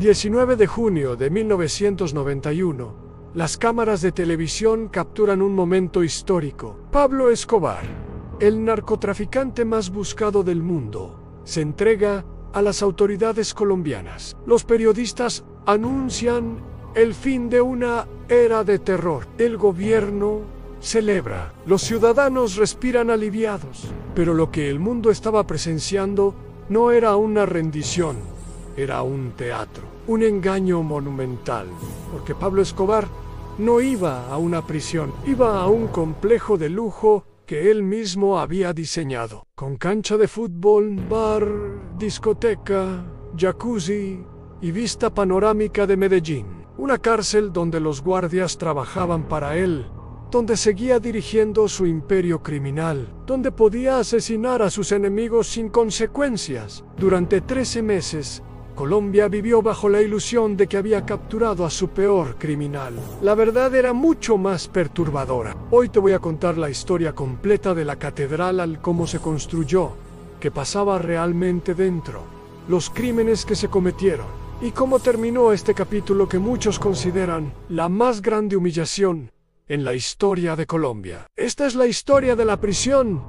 19 de junio de 1991, las cámaras de televisión capturan un momento histórico. Pablo Escobar, el narcotraficante más buscado del mundo, se entrega a las autoridades colombianas. Los periodistas anuncian el fin de una era de terror. El gobierno celebra. Los ciudadanos respiran aliviados. Pero lo que el mundo estaba presenciando no era una rendición, era un teatro, un engaño monumental, porque Pablo Escobar no iba a una prisión, iba a un complejo de lujo que él mismo había diseñado, con cancha de fútbol, bar, discoteca, jacuzzi y vista panorámica de Medellín. Una cárcel donde los guardias trabajaban para él, donde seguía dirigiendo su imperio criminal, donde podía asesinar a sus enemigos sin consecuencias. Durante 13 meses, Colombia vivió bajo la ilusión de que había capturado a su peor criminal. La verdad era mucho más perturbadora. Hoy te voy a contar la historia completa de la catedral al cómo se construyó, qué pasaba realmente dentro, los crímenes que se cometieron y cómo terminó este capítulo que muchos consideran la más grande humillación en la historia de Colombia. Esta es la historia de la prisión,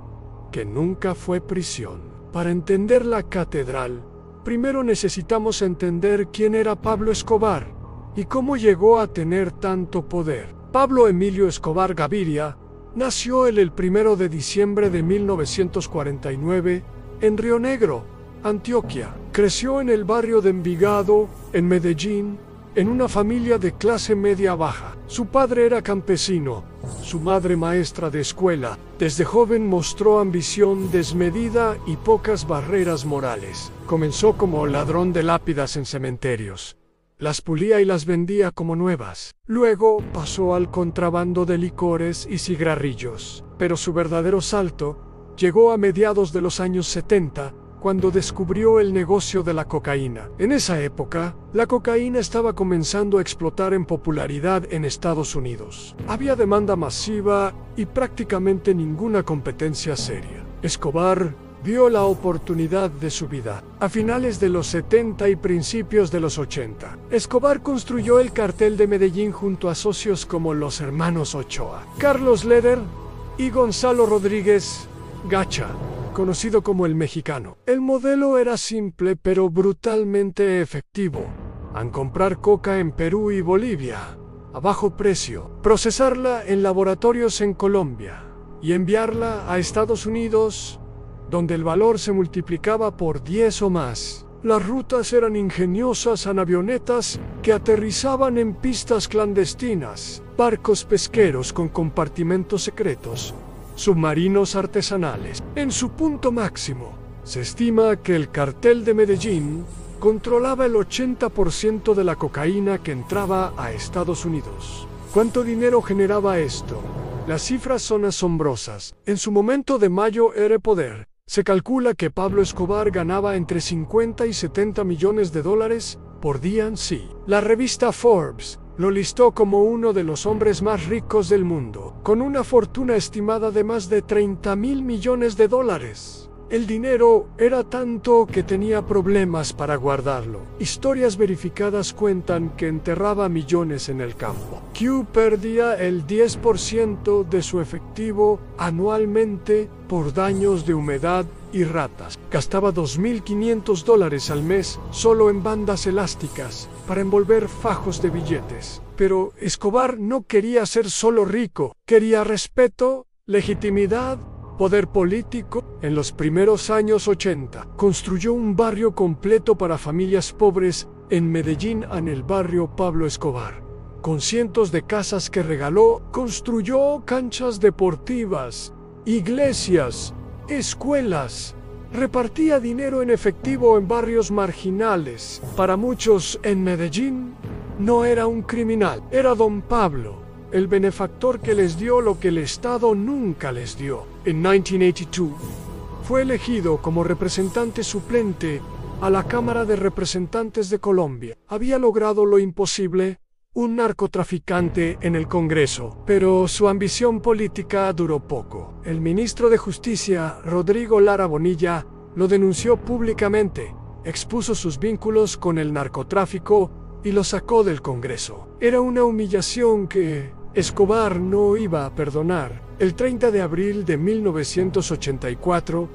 que nunca fue prisión. Para entender la catedral, primero necesitamos entender quién era Pablo Escobar y cómo llegó a tener tanto poder. Pablo Emilio Escobar Gaviria nació el 1 de diciembre de 1949 en Río Negro, Antioquia. Creció en el barrio de Envigado, en Medellín, en una familia de clase media baja. Su padre era campesino, su madre maestra de escuela. Desde joven mostró ambición desmedida y pocas barreras morales. Comenzó como ladrón de lápidas en cementerios. Las pulía y las vendía como nuevas. Luego pasó al contrabando de licores y cigarrillos. Pero su verdadero salto llegó a mediados de los años 70, cuando descubrió el negocio de la cocaína. En esa época, la cocaína estaba comenzando a explotar en popularidad en Estados Unidos. Había demanda masiva y prácticamente ninguna competencia seria. Escobar vio la oportunidad de su vida. A finales de los 70 y principios de los 80, Escobar construyó el cartel de Medellín junto a socios como los hermanos Ochoa, Carlos Leder y Gonzalo Rodríguez Gacha, conocido como el Mexicano. El modelo era simple pero brutalmente efectivo. Al comprar coca en Perú y Bolivia, a bajo precio, procesarla en laboratorios en Colombia y enviarla a Estados Unidos, donde el valor se multiplicaba por 10 o más. Las rutas eran ingeniosas en avionetas que aterrizaban en pistas clandestinas, barcos pesqueros con compartimentos secretos, submarinos artesanales. En su punto máximo, se estima que el cartel de Medellín controlaba el 80% de la cocaína que entraba a Estados Unidos. ¿Cuánto dinero generaba esto? Las cifras son asombrosas. En su momento de mayor era poder, se calcula que Pablo Escobar ganaba entre 50 y 70 millones de dólares por día en sí. La revista Forbes lo listó como uno de los hombres más ricos del mundo, con una fortuna estimada de más de 30.000 millones de dólares. El dinero era tanto que tenía problemas para guardarlo. Historias verificadas cuentan que enterraba millones en el campo. Q perdía el 10% de su efectivo anualmente por daños de humedad y ratas. Gastaba $2.500 al mes solo en bandas elásticas para envolver fajos de billetes. Pero Escobar no quería ser solo rico, quería respeto, legitimidad, poder político. En los primeros años 80, construyó un barrio completo para familias pobres en Medellín, en el barrio Pablo Escobar. Con cientos de casas que regaló, construyó canchas deportivas, iglesias, escuelas. Repartía dinero en efectivo en barrios marginales. Para muchos en Medellín, no era un criminal, era don Pablo, el benefactor que les dio lo que el Estado nunca les dio. En 1982, fue elegido como representante suplente a la Cámara de Representantes de Colombia. Había logrado lo imposible, un narcotraficante en el Congreso, pero su ambición política duró poco. El ministro de Justicia, Rodrigo Lara Bonilla, lo denunció públicamente expuso sus vínculos con el narcotráfico y lo sacó del Congreso. Era una humillación que Escobar no iba a perdonar. El 30 de abril de 1984,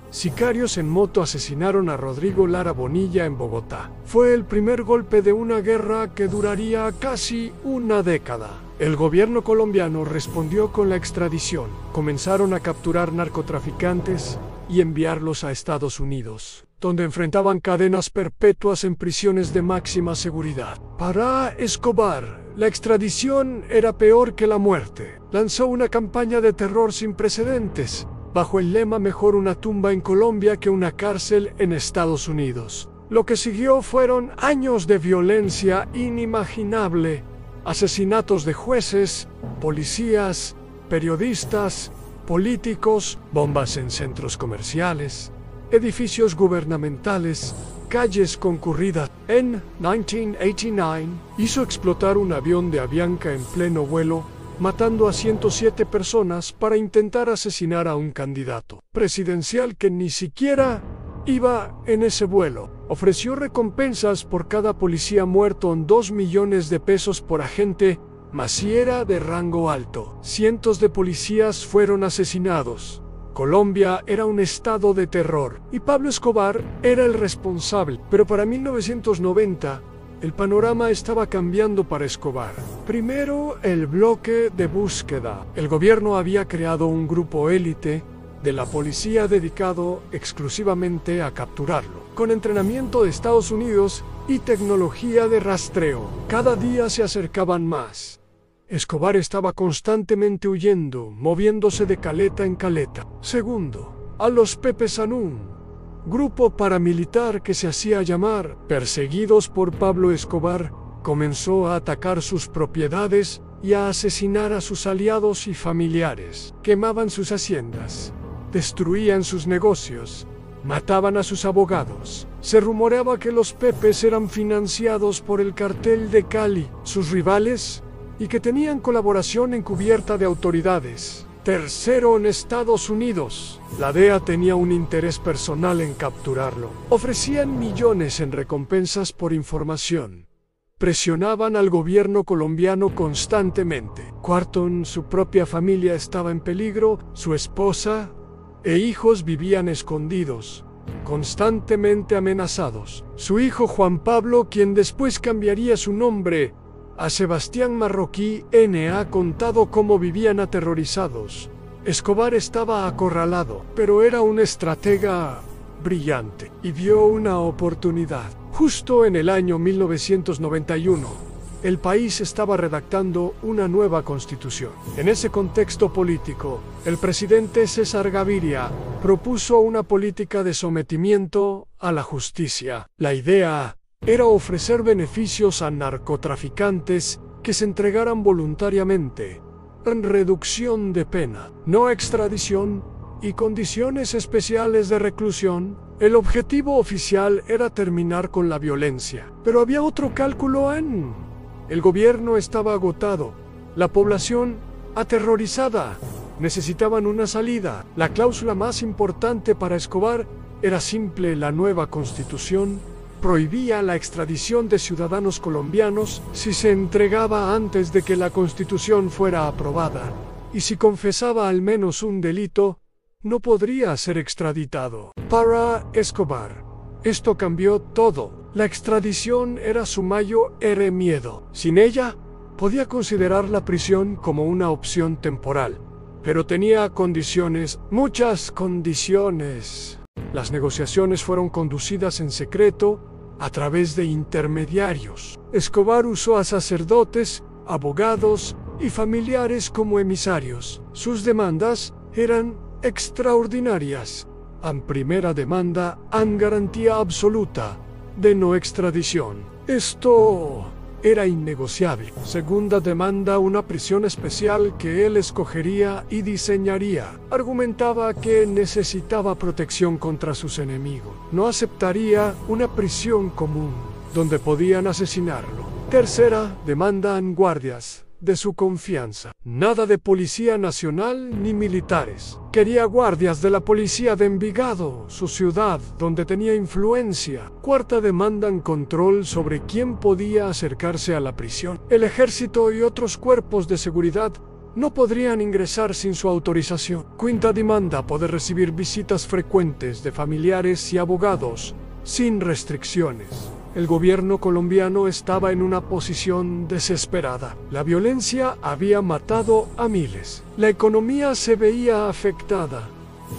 sicarios en moto asesinaron a Rodrigo Lara Bonilla en Bogotá. Fue el primer golpe de una guerra que duraría casi una década. El gobierno colombiano respondió con la extradición. Comenzaron a capturar narcotraficantes y enviarlos a Estados Unidos, donde enfrentaban cadenas perpetuas en prisiones de máxima seguridad. Para Escobar, la extradición era peor que la muerte. Lanzó una campaña de terror sin precedentes, bajo el lema "Mejor una tumba en Colombia que una cárcel en Estados Unidos". Lo que siguió fueron años de violencia inimaginable, asesinatos de jueces, policías, periodistas, políticos, bombas en centros comerciales, edificios gubernamentales, calles concurridas. En 1989, hizo explotar un avión de Avianca en pleno vuelo, matando a 107 personas para intentar asesinar a un candidato presidencial que ni siquiera iba en ese vuelo. Ofreció recompensas por cada policía muerto en 2 millones de pesos por agente, mas si era de rango alto. Cientos de policías fueron asesinados. Colombia era un estado de terror y Pablo Escobar era el responsable. Pero para 1990, el panorama estaba cambiando para Escobar. Primero, el bloque de búsqueda. El gobierno había creado un grupo élite de la policía dedicado exclusivamente a capturarlo, con entrenamiento de Estados Unidos y tecnología de rastreo. Cada día se acercaban más. Escobar estaba constantemente huyendo, moviéndose de caleta en caleta. Segundo, a los Pepe Sanún, grupo paramilitar que se hacía llamar. Perseguidos por Pablo Escobar, comenzó a atacar sus propiedades y a asesinar a sus aliados y familiares. Quemaban sus haciendas, destruían sus negocios, mataban a sus abogados. Se rumoreaba que los Pepes eran financiados por el cartel de Cali, sus rivales, y que tenían colaboración encubierta de autoridades. Tercero, en Estados Unidos, la DEA tenía un interés personal en capturarlo. Ofrecían millones en recompensas por información. Presionaban al gobierno colombiano constantemente. Cuarto, su propia familia estaba en peligro, su esposa e hijos vivían escondidos, constantemente amenazados. Su hijo Juan Pablo, quien después cambiaría su nombre a Sebastián Marroquí, ha contado cómo vivían aterrorizados. Escobar estaba acorralado, pero era un estratega brillante y vio una oportunidad. Justo en el año 1991, el país estaba redactando una nueva constitución. En ese contexto político, el presidente César Gaviria propuso una política de sometimiento a la justicia. La idea era ofrecer beneficios a narcotraficantes que se entregaran voluntariamente, en reducción de pena, no extradición y condiciones especiales de reclusión. El objetivo oficial era terminar con la violencia, pero había otro cálculo en. El gobierno estaba agotado, la población aterrorizada, necesitaban una salida. La cláusula más importante para Escobar era simple: la nueva constitución prohibía la extradición de ciudadanos colombianos si se entregaba antes de que la constitución fuera aprobada, y si confesaba al menos un delito, no podría ser extraditado. Para Escobar, esto cambió todo. La extradición era su mayor miedo. Sin ella, podía considerar la prisión como una opción temporal, pero tenía condiciones, muchas condiciones. Las negociaciones fueron conducidas en secreto, a través de intermediarios. Escobar usó a sacerdotes, abogados y familiares como emisarios. Sus demandas eran extraordinarias. En primera demanda, en garantía absoluta de no extradición. Esto era innegociable. Segunda demanda, una prisión especial que él escogería y diseñaría. Argumentaba que necesitaba protección contra sus enemigos. No aceptaría una prisión común, donde podían asesinarlo. Tercera demanda, en guardias de su confianza. Nada de policía nacional ni militares. Quería guardias de la policía de Envigado, su ciudad, donde tenía influencia. Cuarta, demandan control sobre quién podía acercarse a la prisión. El ejército y otros cuerpos de seguridad no podrían ingresar sin su autorización. Quinta demanda, poder recibir visitas frecuentes de familiares y abogados, sin restricciones. El gobierno colombiano estaba en una posición desesperada. La violencia había matado a miles. La economía se veía afectada.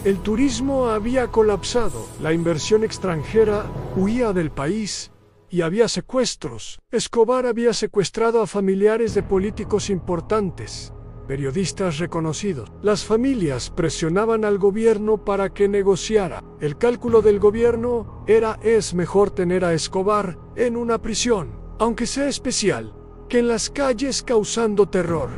El turismo había colapsado. La inversión extranjera huía del país. Y había secuestros. Escobar había secuestrado a familiares de políticos importantes, periodistas reconocidos. Las familias presionaban al gobierno para que negociara. El cálculo del gobierno es mejor tener a Escobar en una prisión, aunque sea especial, que en las calles causando terror.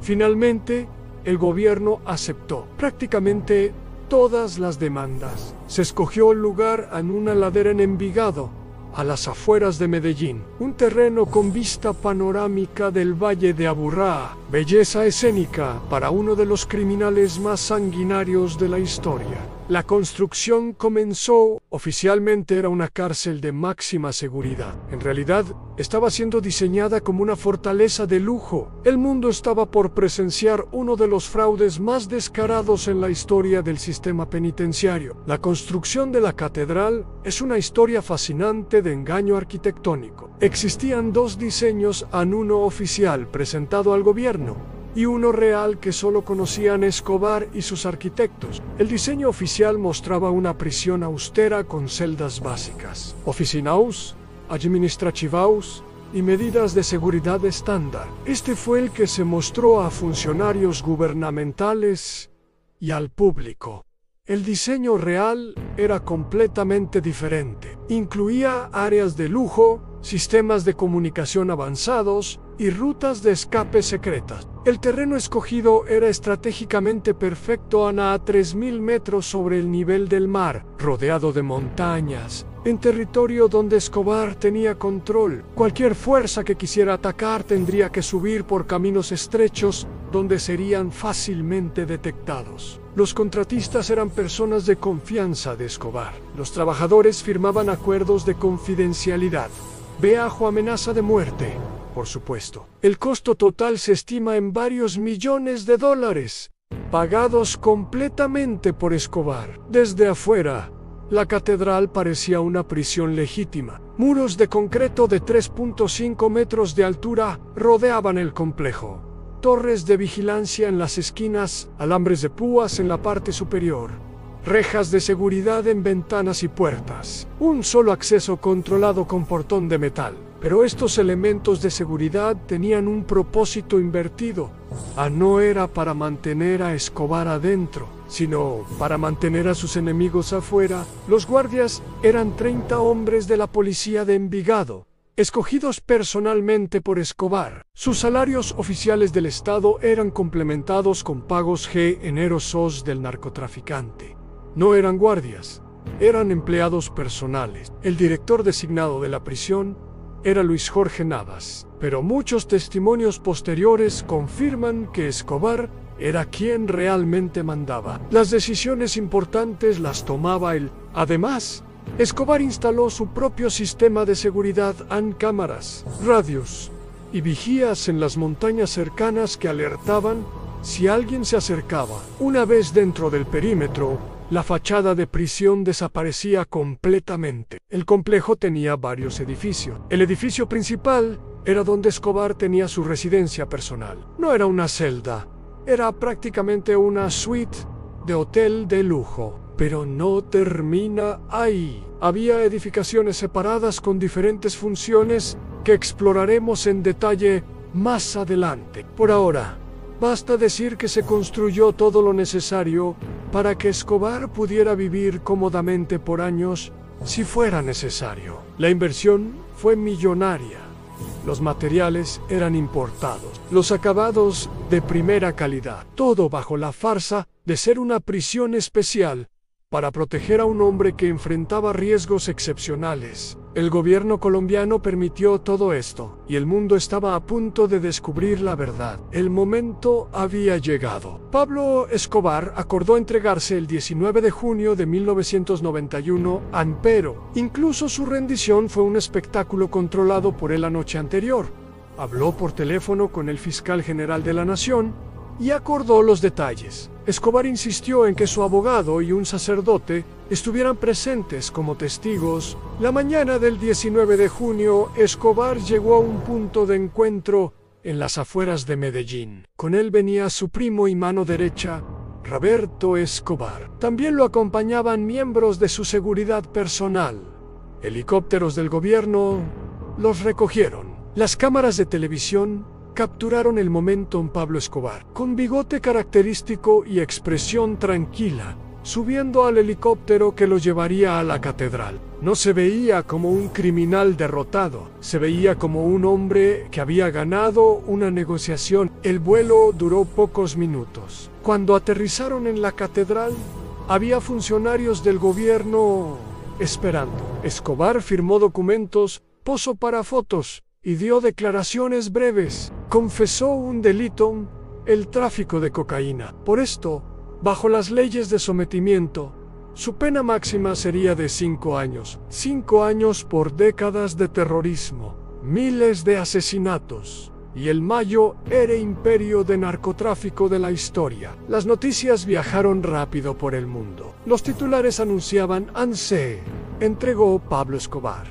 Finalmente, el gobierno aceptó prácticamente todas las demandas. Se escogió el lugar en una ladera en Envigado, a las afueras de Medellín, un terreno con vista panorámica del Valle de Aburrá, belleza escénica para uno de los criminales más sanguinarios de la historia. La construcción comenzó. Oficialmente era una cárcel de máxima seguridad. En realidad, estaba siendo diseñada como una fortaleza de lujo. El mundo estaba por presenciar uno de los fraudes más descarados en la historia del sistema penitenciario. La construcción de la catedral es una historia fascinante de engaño arquitectónico. Existían dos diseños, uno oficial presentado al gobierno y uno real que solo conocían Escobar y sus arquitectos. El diseño oficial mostraba una prisión austera con celdas básicas, oficinaus, administrativaus y medidas de seguridad estándar. Este fue el que se mostró a funcionarios gubernamentales y al público. El diseño real era completamente diferente. Incluía áreas de lujo, sistemas de comunicación avanzados y rutas de escape secretas. El terreno escogido era estratégicamente perfecto a 3.000 metros sobre el nivel del mar, rodeado de montañas, en territorio donde Escobar tenía control. Cualquier fuerza que quisiera atacar tendría que subir por caminos estrechos donde serían fácilmente detectados. Los contratistas eran personas de confianza de Escobar. Los trabajadores firmaban acuerdos de confidencialidad. Bajo amenaza de muerte, por supuesto. El costo total se estima en varios millones de dólares, pagados completamente por Escobar. Desde afuera, la catedral parecía una prisión legítima. Muros de concreto de 3.5 metros de altura rodeaban el complejo. Torres de vigilancia en las esquinas, alambres de púas en la parte superior, rejas de seguridad en ventanas y puertas. Un solo acceso controlado con portón de metal. Pero estos elementos de seguridad tenían un propósito invertido. No era para mantener a Escobar adentro, sino para mantener a sus enemigos afuera. Los guardias eran 30 hombres de la policía de Envigado, escogidos personalmente por Escobar. Sus salarios oficiales del Estado eran complementados con pagos generosos del narcotraficante. No eran guardias, eran empleados personales. El director designado de la prisión era Luis Jorge Navas, pero muchos testimonios posteriores confirman que Escobar era quien realmente mandaba. Las decisiones importantes las tomaba él. Además, Escobar instaló su propio sistema de seguridad en cámaras, radios y vigías en las montañas cercanas que alertaban si alguien se acercaba. Una vez dentro del perímetro, la fachada de prisión desaparecía completamente. El complejo tenía varios edificios. El edificio principal era donde Escobar tenía su residencia personal. No era una celda, era prácticamente una suite de hotel de lujo. Pero no termina ahí. Había edificaciones separadas con diferentes funciones que exploraremos en detalle más adelante. Por ahora, basta decir que se construyó todo lo necesario para que Escobar pudiera vivir cómodamente por años si fuera necesario. La inversión fue millonaria. Los materiales eran importados, los acabados de primera calidad, todo bajo la farsa de ser una prisión especial para proteger a un hombre que enfrentaba riesgos excepcionales. El gobierno colombiano permitió todo esto, y el mundo estaba a punto de descubrir la verdad. El momento había llegado. Pablo Escobar acordó entregarse el 19 de junio de 1991 a Ampero. Incluso su rendición fue un espectáculo controlado por él la noche anterior. Habló por teléfono con el fiscal general de la nación y acordó los detalles. Escobar insistió en que su abogado y un sacerdote estuvieran presentes como testigos. La mañana del 19 de junio, Escobar llegó a un punto de encuentro en las afueras de Medellín. Con él venía su primo y mano derecha, Roberto Escobar. También lo acompañaban miembros de su seguridad personal. Helicópteros del gobierno los recogieron. Las cámaras de televisión capturaron el momento en Pablo Escobar, con bigote característico y expresión tranquila, subiendo al helicóptero que lo llevaría a la catedral. No se veía como un criminal derrotado, se veía como un hombre que había ganado una negociación. El vuelo duró pocos minutos. Cuando aterrizaron en la catedral, había funcionarios del gobierno esperando. Escobar firmó documentos, posó para fotos y dio declaraciones breves. Confesó un delito, el tráfico de cocaína. Por esto, bajo las leyes de sometimiento, su pena máxima sería de 5 años. 5 años por décadas de terrorismo, miles de asesinatos y el mayor imperio de narcotráfico de la historia. Las noticias viajaron rápido por el mundo. Los titulares anunciaban: ANSE entregó Pablo Escobar.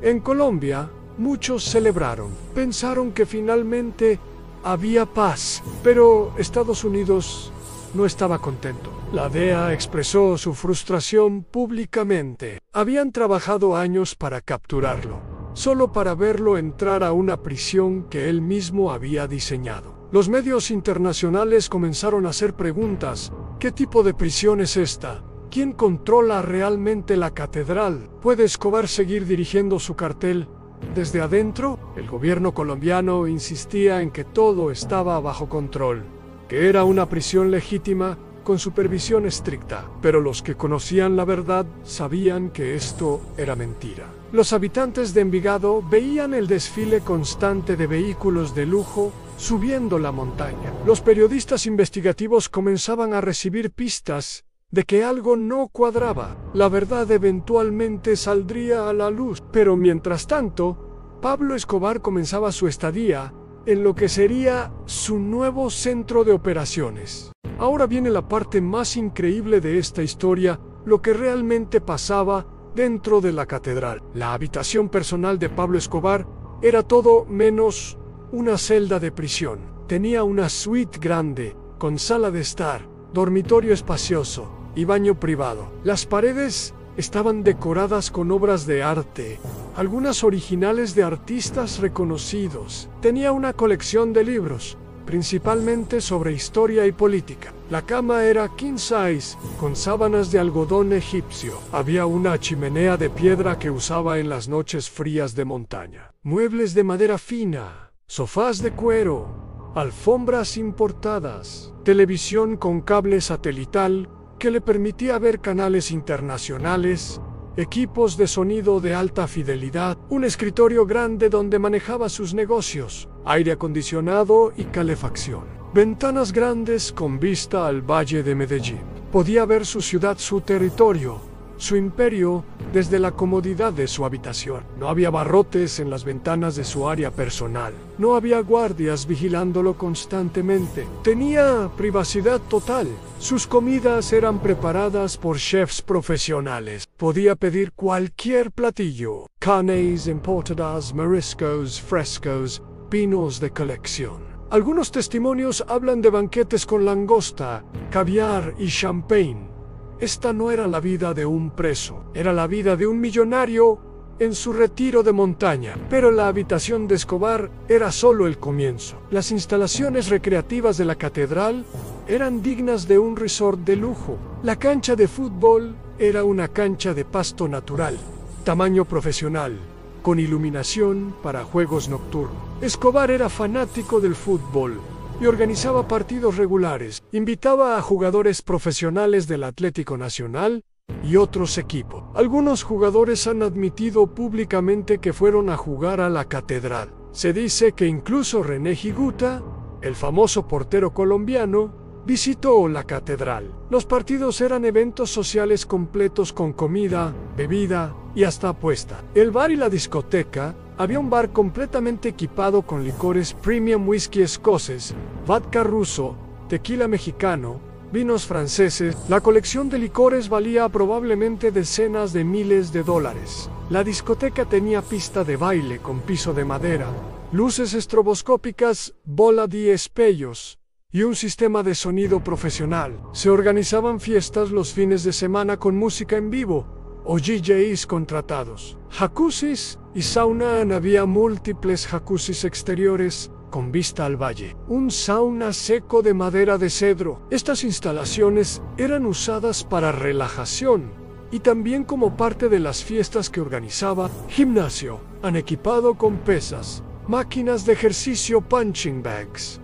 En Colombia, muchos celebraron. Pensaron que finalmente había paz, pero Estados Unidos no estaba contento. La DEA expresó su frustración públicamente. Habían trabajado años para capturarlo, solo para verlo entrar a una prisión que él mismo había diseñado. Los medios internacionales comenzaron a hacer preguntas: ¿qué tipo de prisión es esta? ¿Quién controla realmente la catedral? ¿Puede Escobar seguir dirigiendo su cartel desde adentro? El gobierno colombiano insistía en que todo estaba bajo control, que era una prisión legítima con supervisión estricta, pero los que conocían la verdad sabían que esto era mentira. Los habitantes de Envigado veían el desfile constante de vehículos de lujo subiendo la montaña. Los periodistas investigativos comenzaban a recibir pistas de que algo no cuadraba. La verdad eventualmente saldría a la luz, pero mientras tanto, Pablo Escobar comenzaba su estadía en lo que sería su nuevo centro de operaciones. Ahora viene la parte más increíble de esta historia, lo que realmente pasaba dentro de la catedral. La habitación personal de Pablo Escobar era todo menos una celda de prisión. Tenía una suite grande, con sala de estar, dormitorio espacioso y baño privado. Las paredes estaban decoradas con obras de arte, algunas originales de artistas reconocidos. Tenía una colección de libros, principalmente sobre historia y política. La cama era king size, con sábanas de algodón egipcio. Había una chimenea de piedra que usaba en las noches frías de montaña. Muebles de madera fina, sofás de cuero, alfombras importadas, televisión con cable satelital que le permitía ver canales internacionales, equipos de sonido de alta fidelidad, un escritorio grande donde manejaba sus negocios, aire acondicionado y calefacción, ventanas grandes con vista al Valle de Medellín. Podía ver su ciudad, su territorio, su imperio desde la comodidad de su habitación. No había barrotes en las ventanas de su área personal. No había guardias vigilándolo constantemente. Tenía privacidad total. Sus comidas eran preparadas por chefs profesionales. Podía pedir cualquier platillo: carnes importadas, mariscos frescos, vinos de colección. Algunos testimonios hablan de banquetes con langosta, caviar y champagne. Esta no era la vida de un preso, era la vida de un millonario en su retiro de montaña. Pero la habitación de Escobar era solo el comienzo. Las instalaciones recreativas de la catedral eran dignas de un resort de lujo. La cancha de fútbol era una cancha de pasto natural, tamaño profesional, con iluminación para juegos nocturnos. Escobar era fanático del fútbol y organizaba partidos regulares. Invitaba a jugadores profesionales del Atlético Nacional y otros equipos. Algunos jugadores han admitido públicamente que fueron a jugar a la catedral. Se dice que incluso René Higuita, el famoso portero colombiano, visitó la catedral. Los partidos eran eventos sociales completos con comida, bebida y hasta apuesta. El bar y la discoteca, había un bar completamente equipado con licores premium, whisky escoces, vodka ruso, tequila mexicano, vinos franceses. La colección de licores valía probablemente decenas de miles de dólares. La discoteca tenía pista de baile con piso de madera, luces estroboscópicas, bola de espejos y un sistema de sonido profesional. Se organizaban fiestas los fines de semana con música en vivo o DJs contratados. Jacuzzis y sauna. Había múltiples jacuzzis exteriores con vista al valle. Un sauna seco de madera de cedro. Estas instalaciones eran usadas para relajación y también como parte de las fiestas que organizaba. Gimnasio, han equipado con pesas, máquinas de ejercicio, punching bags.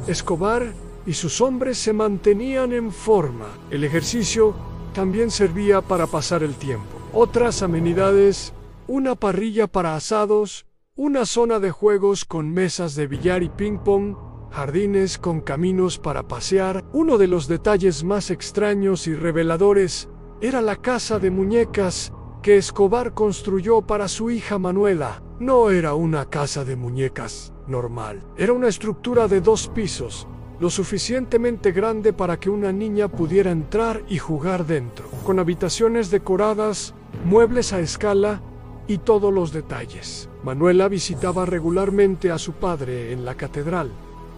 Escobar y sus hombres se mantenían en forma. El ejercicio también servía para pasar el tiempo. Otras amenidades, una parrilla para asados, una zona de juegos con mesas de billar y ping-pong, jardines con caminos para pasear. Uno de los detalles más extraños y reveladores era la casa de muñecas que Escobar construyó para su hija Manuela. No era una casa de muñecas normal, era una estructura de 2 pisos, lo suficientemente grande para que una niña pudiera entrar y jugar dentro, con habitaciones decoradas, muebles a escala y todos los detalles. Manuela visitaba regularmente a su padre en la catedral.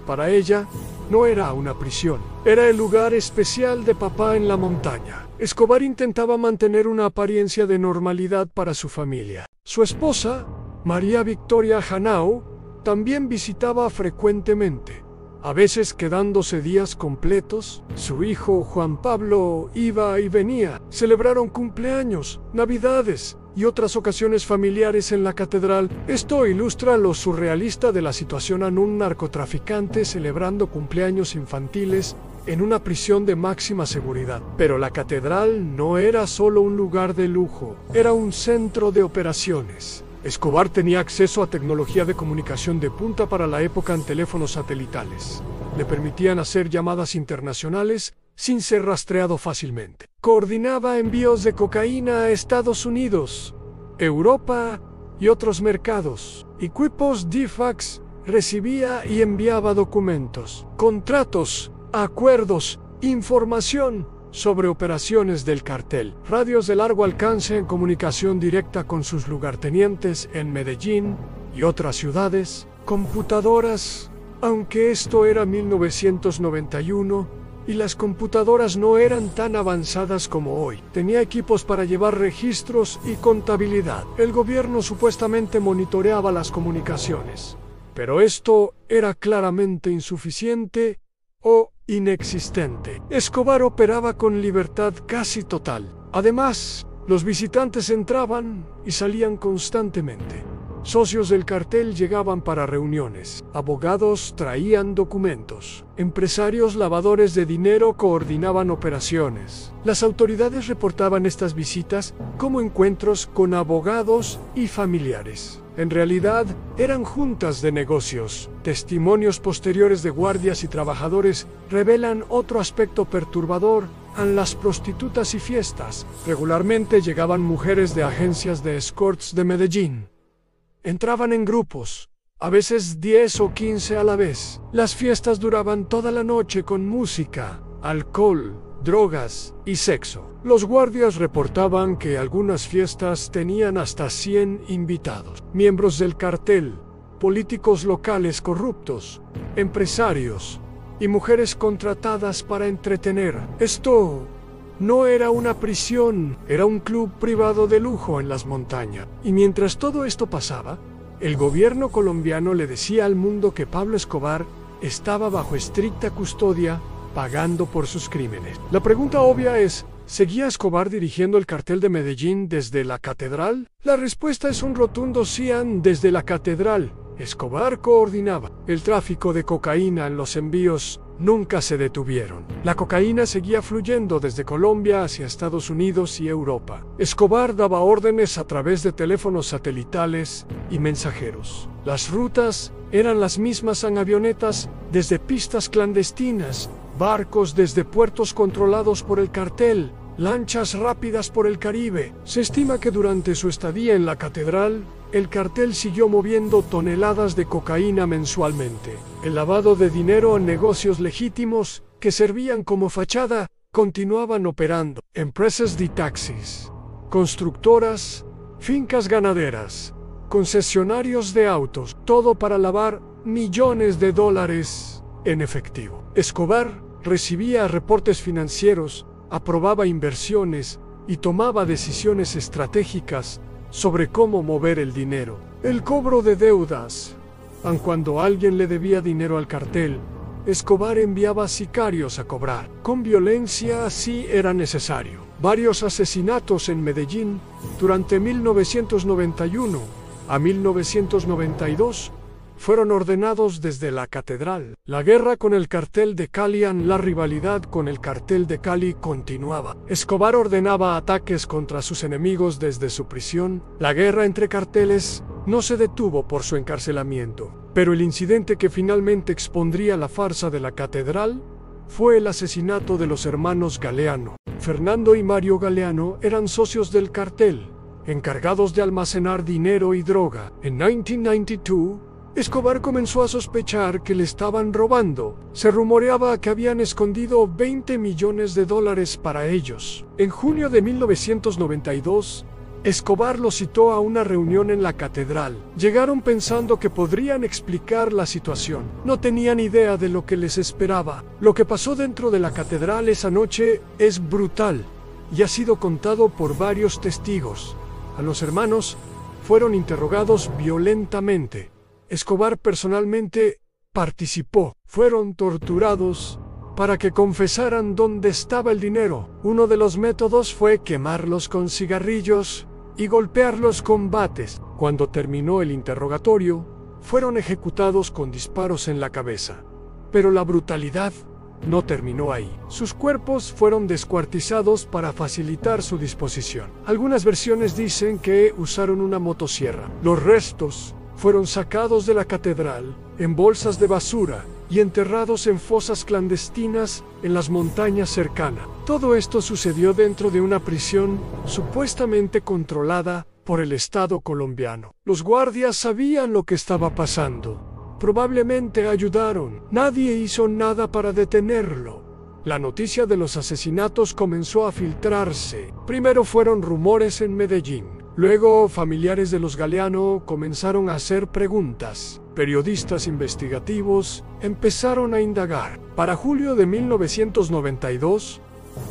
Para ella, no era una prisión, era el lugar especial de papá en la montaña. Escobar intentaba mantener una apariencia de normalidad para su familia. Su esposa, María Victoria Hanao, también visitaba frecuentemente, a veces quedándose días completos. Su hijo Juan Pablo iba y venía. Celebraron cumpleaños, navidades y otras ocasiones familiares en la catedral. Esto ilustra lo surrealista de la situación en un narcotraficante celebrando cumpleaños infantiles en una prisión de máxima seguridad. Pero la catedral no era solo un lugar de lujo, era un centro de operaciones. Escobar tenía acceso a tecnología de comunicación de punta para la época en teléfonos satelitales. Le permitían hacer llamadas internacionales sin ser rastreado fácilmente. Coordinaba envíos de cocaína a Estados Unidos, Europa y otros mercados. Equipos de fax, recibía y enviaba documentos, contratos, acuerdos, información sobre operaciones del cartel, radios de largo alcance en comunicación directa con sus lugartenientes en Medellín y otras ciudades, computadoras, aunque esto era 1991 y las computadoras no eran tan avanzadas como hoy. Tenía equipos para llevar registros y contabilidad. El gobierno supuestamente monitoreaba las comunicaciones, pero esto era claramente insuficiente o inexistente. Escobar operaba con libertad casi total. Además, los visitantes entraban y salían constantemente. Socios del cartel llegaban para reuniones. Abogados traían documentos. Empresarios lavadores de dinero coordinaban operaciones. Las autoridades reportaban estas visitas como encuentros con abogados y familiares. En realidad, eran juntas de negocios. Testimonios posteriores de guardias y trabajadores revelan otro aspecto perturbador en las prostitutas y fiestas. Regularmente llegaban mujeres de agencias de escorts de Medellín. Entraban en grupos, a veces 10 o 15 a la vez. Las fiestas duraban toda la noche con música, alcohol, drogas y sexo. Los guardias reportaban que algunas fiestas tenían hasta 100 invitados. Miembros del cartel, políticos locales corruptos, empresarios y mujeres contratadas para entretener. Esto no era una prisión, era un club privado de lujo en las montañas. Y mientras todo esto pasaba, el gobierno colombiano le decía al mundo que Pablo Escobar estaba bajo estricta custodia, pagando por sus crímenes. La pregunta obvia es, ¿seguía Escobar dirigiendo el cartel de Medellín desde la catedral? La respuesta es un rotundo sí. Desde la catedral, Escobar coordinaba el tráfico de cocaína en los envíos nunca se detuvieron. La cocaína seguía fluyendo desde Colombia hacia Estados Unidos y Europa. Escobar daba órdenes a través de teléfonos satelitales y mensajeros. Las rutas eran las mismas en avionetas desde pistas clandestinas, barcos desde puertos controlados por el cartel, lanchas rápidas por el Caribe. Se estima que durante su estadía en la catedral, el cartel siguió moviendo toneladas de cocaína mensualmente. El lavado de dinero en negocios legítimos, que servían como fachada, continuaban operando. Empresas de taxis, constructoras, fincas ganaderas, concesionarios de autos, todo para lavar millones de dólares en efectivo. Escobar recibía reportes financieros, aprobaba inversiones y tomaba decisiones estratégicas sobre cómo mover el dinero. El cobro de deudas. Aun cuando alguien le debía dinero al cartel, Escobar enviaba sicarios a cobrar. Con violencia si era necesario. Varios asesinatos en Medellín durante 1991 a 1992 fueron ordenados desde la catedral. La guerra con el cartel de Cali, la rivalidad con el cartel de Cali continuaba. Escobar ordenaba ataques contra sus enemigos desde su prisión. La guerra entre carteles no se detuvo por su encarcelamiento, pero el incidente que finalmente expondría la farsa de la catedral fue el asesinato de los hermanos Galeano. Fernando y Mario Galeano eran socios del cartel, encargados de almacenar dinero y droga. En 1992, Escobar comenzó a sospechar que le estaban robando. Se rumoreaba que habían escondido $20 millones para ellos. En junio de 1992, Escobar los citó a una reunión en la catedral. Llegaron pensando que podrían explicar la situación. No tenían idea de lo que les esperaba. Lo que pasó dentro de la catedral esa noche es brutal y ha sido contado por varios testigos. A los hermanos fueron interrogados violentamente. Escobar personalmente participó. Fueron torturados para que confesaran dónde estaba el dinero. Uno de los métodos fue quemarlos con cigarrillos y golpearlos con bates. Cuando terminó el interrogatorio, fueron ejecutados con disparos en la cabeza. Pero la brutalidad no terminó ahí. Sus cuerpos fueron descuartizados para facilitar su disposición. Algunas versiones dicen que usaron una motosierra. Los restos fueron sacados de la catedral en bolsas de basura y enterrados en fosas clandestinas en las montañas cercanas. Todo esto sucedió dentro de una prisión supuestamente controlada por el Estado colombiano. Los guardias sabían lo que estaba pasando. Probablemente ayudaron. Nadie hizo nada para detenerlo. La noticia de los asesinatos comenzó a filtrarse. Primero fueron rumores en Medellín. Luego, familiares de los Galeano comenzaron a hacer preguntas. Periodistas investigativos empezaron a indagar. Para julio de 1992,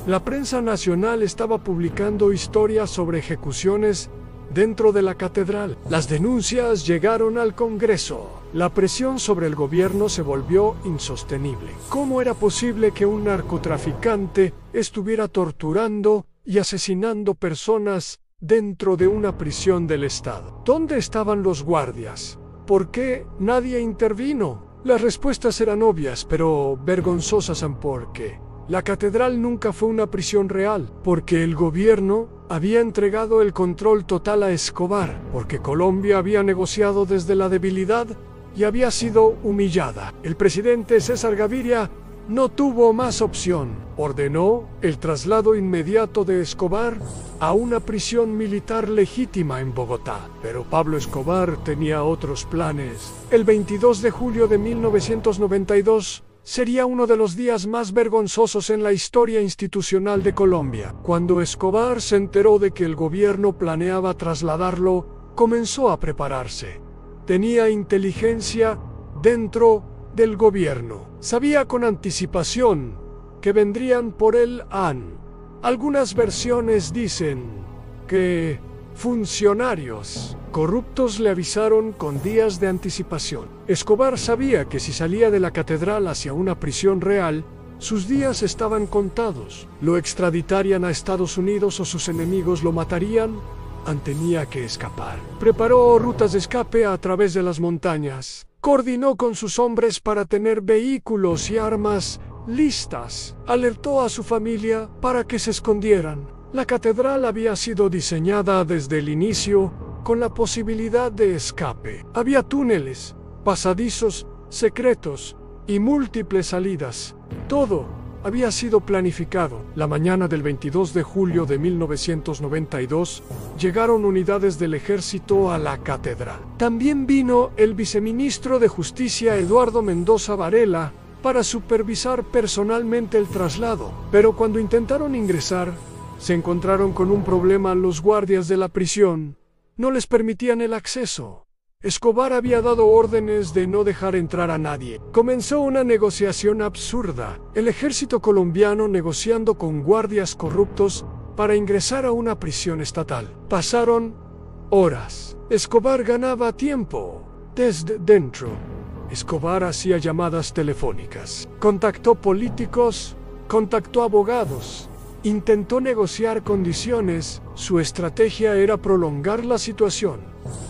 la prensa nacional estaba publicando historias sobre ejecuciones dentro de la catedral. Las denuncias llegaron al Congreso. La presión sobre el gobierno se volvió insostenible. ¿Cómo era posible que un narcotraficante estuviera torturando y asesinando personas dentro de una prisión del Estado? ¿Dónde estaban los guardias? ¿Por qué nadie intervino? Las respuestas eran obvias, pero vergonzosas porque la catedral nunca fue una prisión real, porque el gobierno había entregado el control total a Escobar, porque Colombia había negociado desde la debilidad y había sido humillada. El presidente César Gaviria no tuvo más opción. Ordenó el traslado inmediato de Escobar a una prisión militar legítima en Bogotá. Pero Pablo Escobar tenía otros planes. El 22 de julio de 1992 sería uno de los días más vergonzosos en la historia institucional de Colombia. Cuando Escobar se enteró de que el gobierno planeaba trasladarlo, comenzó a prepararse. Tenía inteligencia dentro del gobierno. Sabía con anticipación que vendrían por él. Algunas versiones dicen que funcionarios corruptos le avisaron con días de anticipación. Escobar sabía que si salía de la catedral hacia una prisión real, sus días estaban contados. Lo extraditarían a Estados Unidos o sus enemigos lo matarían. Tenía que escapar. Preparó rutas de escape a través de las montañas. Coordinó con sus hombres para tener vehículos y armas listas. Alertó a su familia para que se escondieran. La catedral había sido diseñada desde el inicio con la posibilidad de escape. Había túneles, pasadizos, secretos y múltiples salidas. Todo había sido planificado. La mañana del 22 de julio de 1992 llegaron unidades del ejército a la catedral. También vino el viceministro de Justicia Eduardo Mendoza Varela para supervisar personalmente el traslado. Pero cuando intentaron ingresar, se encontraron con un problema. Los guardias de la prisión no les permitían el acceso. Escobar había dado órdenes de no dejar entrar a nadie. Comenzó una negociación absurda. El ejército colombiano negociando con guardias corruptos para ingresar a una prisión estatal. Pasaron horas. Escobar ganaba tiempo. Desde dentro, Escobar hacía llamadas telefónicas. Contactó políticos, contactó abogados. Intentó negociar condiciones. Su estrategia era prolongar la situación,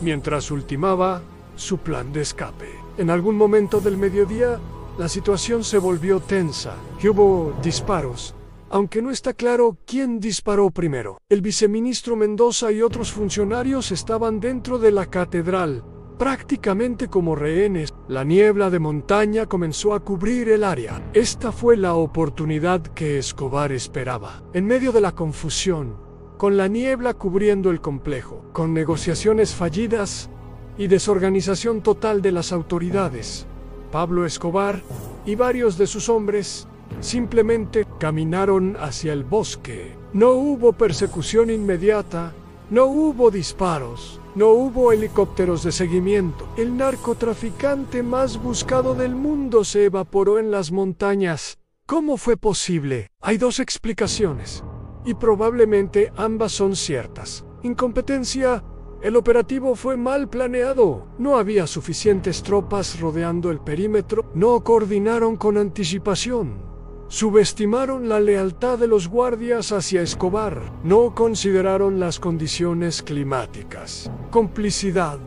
mientras ultimaba su plan de escape. En algún momento del mediodía, la situación se volvió tensa. Hubo disparos, aunque no está claro quién disparó primero. El viceministro Mendoza y otros funcionarios estaban dentro de la catedral, prácticamente como rehenes. La niebla de montaña comenzó a cubrir el área. Esta fue la oportunidad que Escobar esperaba. En medio de la confusión, con la niebla cubriendo el complejo, con negociaciones fallidas y desorganización total de las autoridades, Pablo Escobar y varios de sus hombres simplemente caminaron hacia el bosque. No hubo persecución inmediata, no hubo disparos, no hubo helicópteros de seguimiento. El narcotraficante más buscado del mundo se evaporó en las montañas. ¿Cómo fue posible? Hay dos explicaciones, y probablemente ambas son ciertas. Incompetencia. El operativo fue mal planeado. No había suficientes tropas rodeando el perímetro. No coordinaron con anticipación. Subestimaron la lealtad de los guardias hacia Escobar. No consideraron las condiciones climáticas. Complicidad.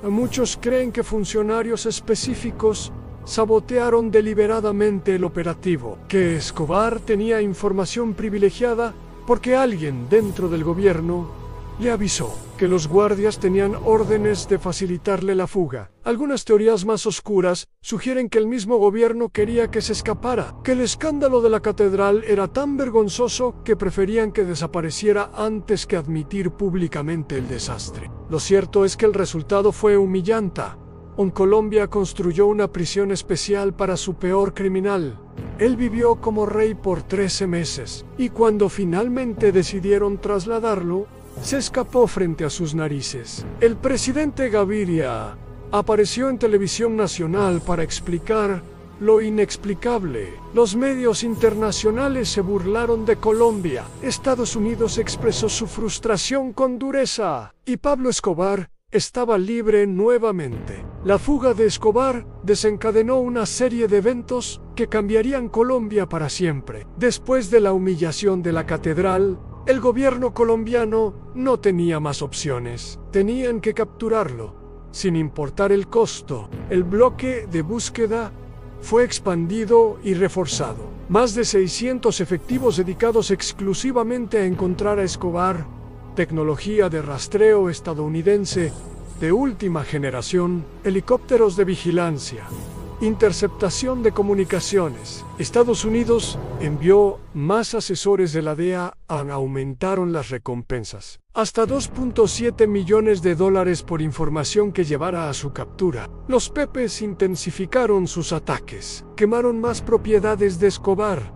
Muchos creen que funcionarios específicos sabotearon deliberadamente el operativo, que Escobar tenía información privilegiada porque alguien dentro del gobierno le avisó que los guardias tenían órdenes de facilitarle la fuga. Algunas teorías más oscuras sugieren que el mismo gobierno quería que se escapara, que el escándalo de la catedral era tan vergonzoso que preferían que desapareciera antes que admitir públicamente el desastre. Lo cierto es que el resultado fue humillante. Colombia construyó una prisión especial para su peor criminal. Él vivió como rey por 13 meses, y cuando finalmente decidieron trasladarlo, se escapó frente a sus narices. El presidente Gaviria apareció en televisión nacional para explicar lo inexplicable. Los medios internacionales se burlaron de Colombia. Estados Unidos expresó su frustración con dureza, y Pablo Escobar estaba libre nuevamente. La fuga de Escobar desencadenó una serie de eventos que cambiarían Colombia para siempre. Después de la humillación de la catedral, el gobierno colombiano no tenía más opciones. Tenían que capturarlo, sin importar el costo. El bloque de búsqueda fue expandido y reforzado. Más de 600 efectivos dedicados exclusivamente a encontrar a Escobar. Tecnología de rastreo estadounidense de última generación, helicópteros de vigilancia, interceptación de comunicaciones. Estados Unidos envió más asesores de la DEA. Aumentaron las recompensas hasta $2.7 millones por información que llevara a su captura. Los Pepes intensificaron sus ataques, quemaron más propiedades de Escobar,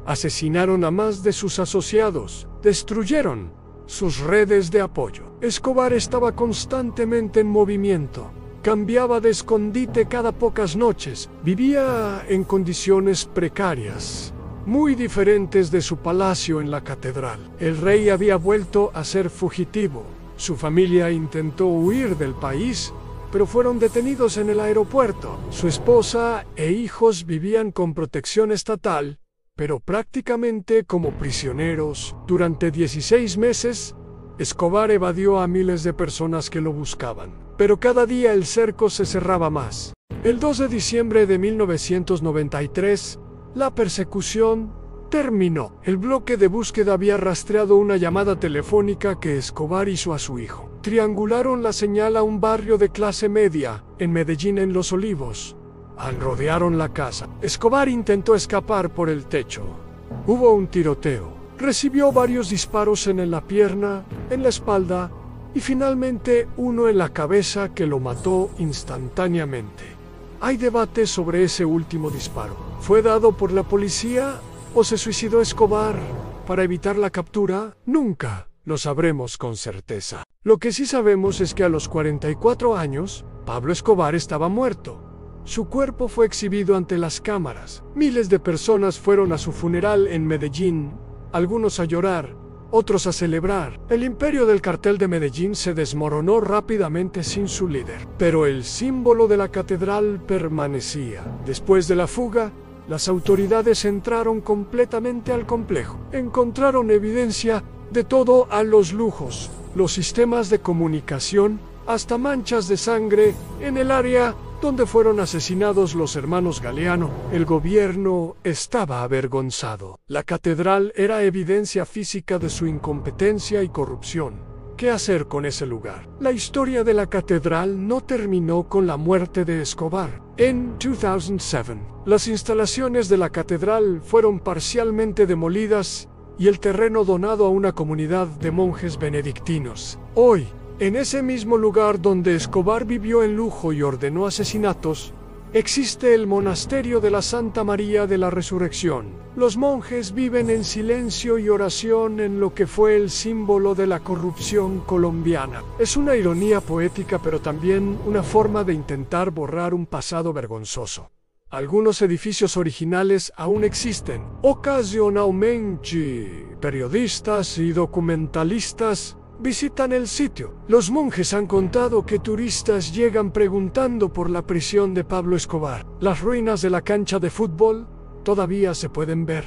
asesinaron a más de sus asociados, destruyeron sus redes de apoyo. Escobar estaba constantemente en movimiento. Cambiaba de escondite cada pocas noches. Vivía en condiciones precarias, muy diferentes de su palacio en la catedral. El rey había vuelto a ser fugitivo. Su familia intentó huir del país, pero fueron detenidos en el aeropuerto. Su esposa e hijos vivían con protección estatal, pero prácticamente como prisioneros. Durante 16 meses, Escobar evadió a miles de personas que lo buscaban. Pero cada día el cerco se cerraba más. El 2 de diciembre de 1993, la persecución terminó. El bloque de búsqueda había rastreado una llamada telefónica que Escobar hizo a su hijo. Triangularon la señal a un barrio de clase media, en Medellín, en Los Olivos. Rodearon la casa. Escobar intentó escapar por el techo. Hubo un tiroteo. Recibió varios disparos en la pierna, en la espalda y finalmente uno en la cabeza que lo mató instantáneamente. Hay debate sobre ese último disparo. ¿Fue dado por la policía o se suicidó Escobar para evitar la captura? Nunca lo sabremos con certeza. Lo que sí sabemos es que a los 44 años, Pablo Escobar estaba muerto. Su cuerpo fue exhibido ante las cámaras. Miles de personas fueron a su funeral en Medellín, algunos a llorar, otros a celebrar. El imperio del cartel de Medellín se desmoronó rápidamente sin su líder, pero el símbolo de la catedral permanecía. Después de la fuga, las autoridades entraron completamente al complejo. Encontraron evidencia de todo, a los lujos, los sistemas de comunicación, hasta manchas de sangre en el área donde fueron asesinados los hermanos Galeano. El gobierno estaba avergonzado. La catedral era evidencia física de su incompetencia y corrupción. ¿Qué hacer con ese lugar? La historia de la catedral no terminó con la muerte de Escobar. En 2007, las instalaciones de la catedral fueron parcialmente demolidas y el terreno donado a una comunidad de monjes benedictinos. Hoy, en ese mismo lugar donde Escobar vivió en lujo y ordenó asesinatos, existe el monasterio de la Santa María de la Resurrección. Los monjes viven en silencio y oración en lo que fue el símbolo de la corrupción colombiana. Es una ironía poética, pero también una forma de intentar borrar un pasado vergonzoso. Algunos edificios originales aún existen. Ocasionalmente, periodistas y documentalistas visitan el sitio. Los monjes han contado que turistas llegan preguntando por la prisión de Pablo Escobar. Las ruinas de la cancha de fútbol todavía se pueden ver.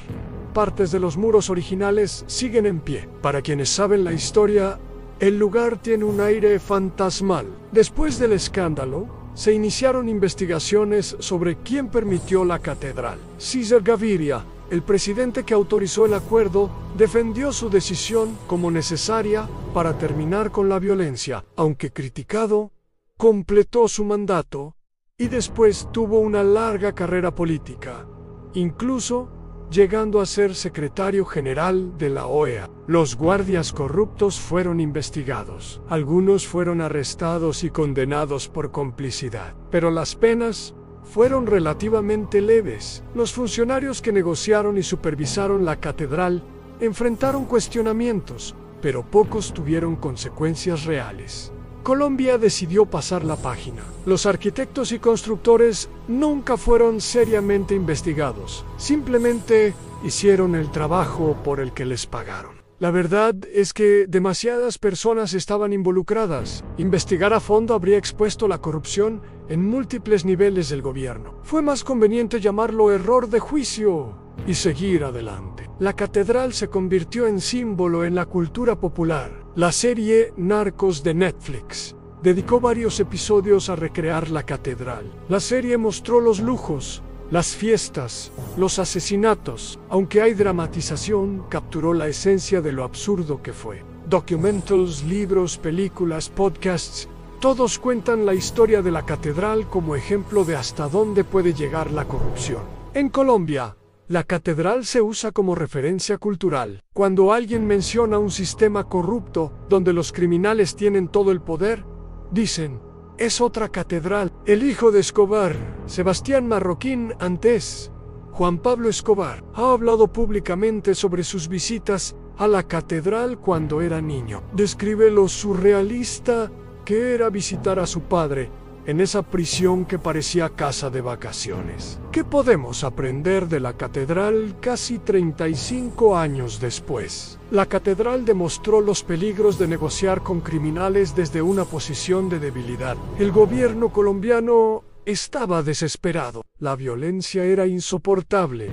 Partes de los muros originales siguen en pie. Para quienes saben la historia, el lugar tiene un aire fantasmal. Después del escándalo, se iniciaron investigaciones sobre quién permitió la catedral. César Gaviria, el presidente que autorizó el acuerdo, defendió su decisión como necesaria para terminar con la violencia. Aunque criticado, completó su mandato y después tuvo una larga carrera política, incluso llegando a ser secretario general de la OEA. Los guardias corruptos fueron investigados. Algunos fueron arrestados y condenados por complicidad, pero las penas fueron relativamente leves. Los funcionarios que negociaron y supervisaron la catedral enfrentaron cuestionamientos, pero pocos tuvieron consecuencias reales. Colombia decidió pasar la página. Los arquitectos y constructores nunca fueron seriamente investigados. Simplemente hicieron el trabajo por el que les pagaron. La verdad es que demasiadas personas estaban involucradas. Investigar a fondo habría expuesto la corrupción en múltiples niveles del gobierno. Fue más conveniente llamarlo error de juicio y seguir adelante. La catedral se convirtió en símbolo en la cultura popular. La serie Narcos de Netflix dedicó varios episodios a recrear la catedral. La serie mostró los lujos, las fiestas, los asesinatos. Aunque hay dramatización, capturó la esencia de lo absurdo que fue. Documentals, libros, películas, podcasts, todos cuentan la historia de la catedral como ejemplo de hasta dónde puede llegar la corrupción. En Colombia, la catedral se usa como referencia cultural. Cuando alguien menciona un sistema corrupto donde los criminales tienen todo el poder, dicen: es otra catedral. El hijo de Escobar, Sebastián Marroquín, antes Juan Pablo Escobar, ha hablado públicamente sobre sus visitas a la catedral cuando era niño. Describe lo surrealista que era visitar a su padre en esa prisión que parecía casa de vacaciones. ¿Qué podemos aprender de la catedral casi 35 años después? La catedral demostró los peligros de negociar con criminales desde una posición de debilidad. El gobierno colombiano estaba desesperado. La violencia era insoportable.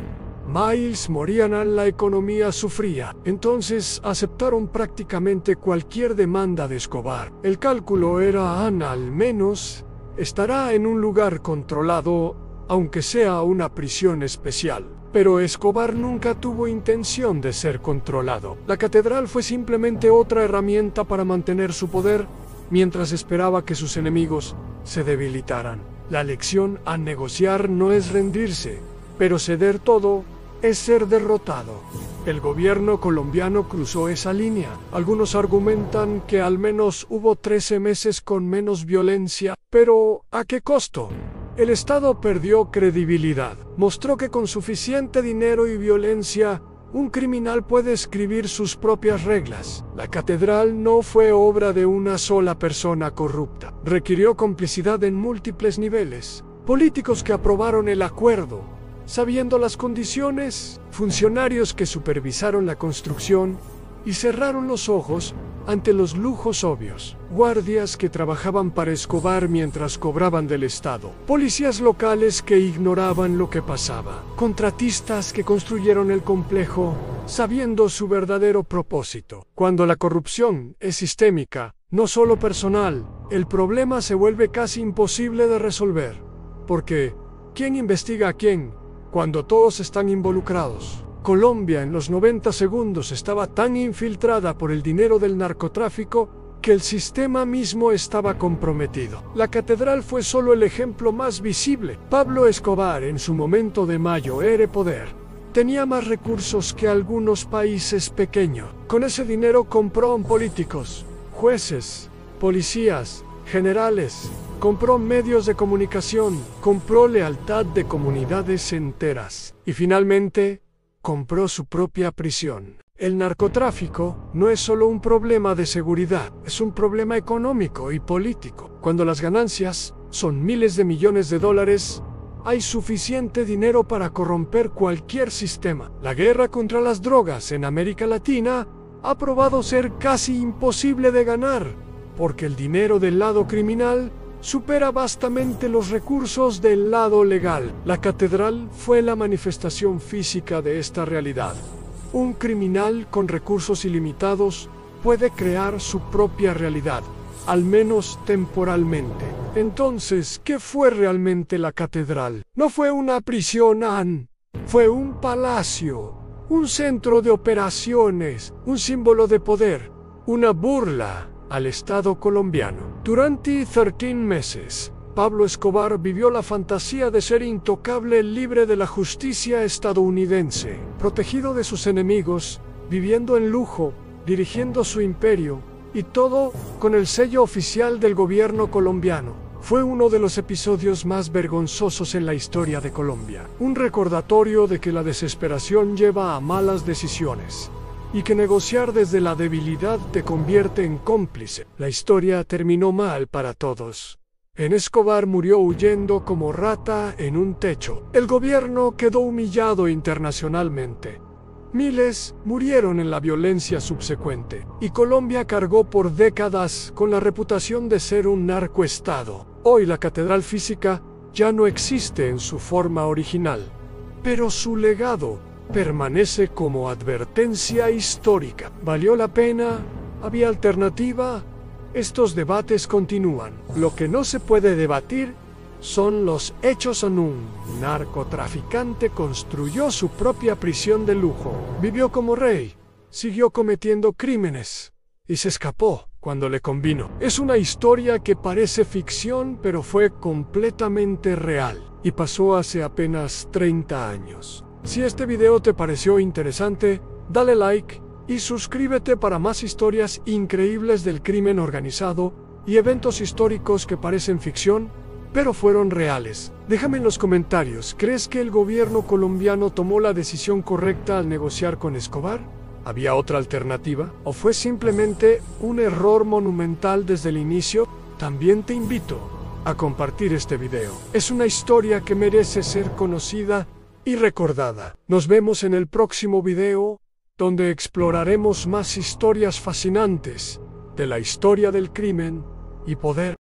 Miles morían, la economía sufría. Entonces aceptaron prácticamente cualquier demanda de Escobar. El cálculo era, al menos estará en un lugar controlado, aunque sea una prisión especial. Pero Escobar nunca tuvo intención de ser controlado. La catedral fue simplemente otra herramienta para mantener su poder mientras esperaba que sus enemigos se debilitaran. La lección a negociar no es rendirse, pero ceder todo es ser derrotado. El gobierno colombiano cruzó esa línea. Algunos argumentan que al menos hubo 13 meses con menos violencia, pero ¿a qué costo? El Estado perdió credibilidad. Mostró que con suficiente dinero y violencia, un criminal puede escribir sus propias reglas. La catedral no fue obra de una sola persona corrupta. Requirió complicidad en múltiples niveles. Políticos que aprobaron el acuerdo, sabiendo las condiciones, funcionarios que supervisaron la construcción y cerraron los ojos ante los lujos obvios, guardias que trabajaban para Escobar mientras cobraban del Estado, policías locales que ignoraban lo que pasaba, contratistas que construyeron el complejo sabiendo su verdadero propósito. Cuando la corrupción es sistémica, no solo personal, el problema se vuelve casi imposible de resolver, porque ¿quién investiga a quién cuando todos están involucrados? Colombia en los 90 segundos estaba tan infiltrada por el dinero del narcotráfico que el sistema mismo estaba comprometido. La catedral fue solo el ejemplo más visible. Pablo Escobar, en su momento de mayor poder, tenía más recursos que algunos países pequeños. Con ese dinero compró políticos, jueces, policías, generales, compró medios de comunicación, compró lealtad de comunidades enteras y finalmente compró su propia prisión. El narcotráfico no es solo un problema de seguridad, es un problema económico y político. Cuando las ganancias son miles de millones de dólares, hay suficiente dinero para corromper cualquier sistema. La guerra contra las drogas en América Latina ha probado ser casi imposible de ganar, porque el dinero del lado criminal supera vastamente los recursos del lado legal. La catedral fue la manifestación física de esta realidad. Un criminal con recursos ilimitados puede crear su propia realidad, al menos temporalmente. Entonces, ¿qué fue realmente la catedral? No fue una prisión, fue un palacio, un centro de operaciones, un símbolo de poder, una burla al Estado colombiano. Durante 13 meses, Pablo Escobar vivió la fantasía de ser intocable, libre de la justicia estadounidense, protegido de sus enemigos, viviendo en lujo, dirigiendo su imperio, y todo con el sello oficial del gobierno colombiano. Fue uno de los episodios más vergonzosos en la historia de Colombia, un recordatorio de que la desesperación lleva a malas decisiones y que negociar desde la debilidad te convierte en cómplice. La historia terminó mal para todos. Escobar murió huyendo como rata en un techo. El gobierno quedó humillado internacionalmente. Miles murieron en la violencia subsecuente, y Colombia cargó por décadas con la reputación de ser un narcoestado. Hoy la catedral física ya no existe en su forma original, pero su legado permanece como advertencia histórica. ¿Valió la pena? ¿Había alternativa? Estos debates continúan. Lo que no se puede debatir son los hechos. Un narcotraficante construyó su propia prisión de lujo, vivió como rey, siguió cometiendo crímenes y se escapó cuando le convino. Es una historia que parece ficción, pero fue completamente real y pasó hace apenas 30 años. Si este video te pareció interesante, dale like y suscríbete para más historias increíbles del crimen organizado y eventos históricos que parecen ficción, pero fueron reales. Déjame en los comentarios, ¿crees que el gobierno colombiano tomó la decisión correcta al negociar con Escobar? ¿Había otra alternativa? ¿O fue simplemente un error monumental desde el inicio? También te invito a compartir este video. Es una historia que merece ser conocida y recordada. Nos vemos en el próximo video, donde exploraremos más historias fascinantes de la historia del crimen y poder.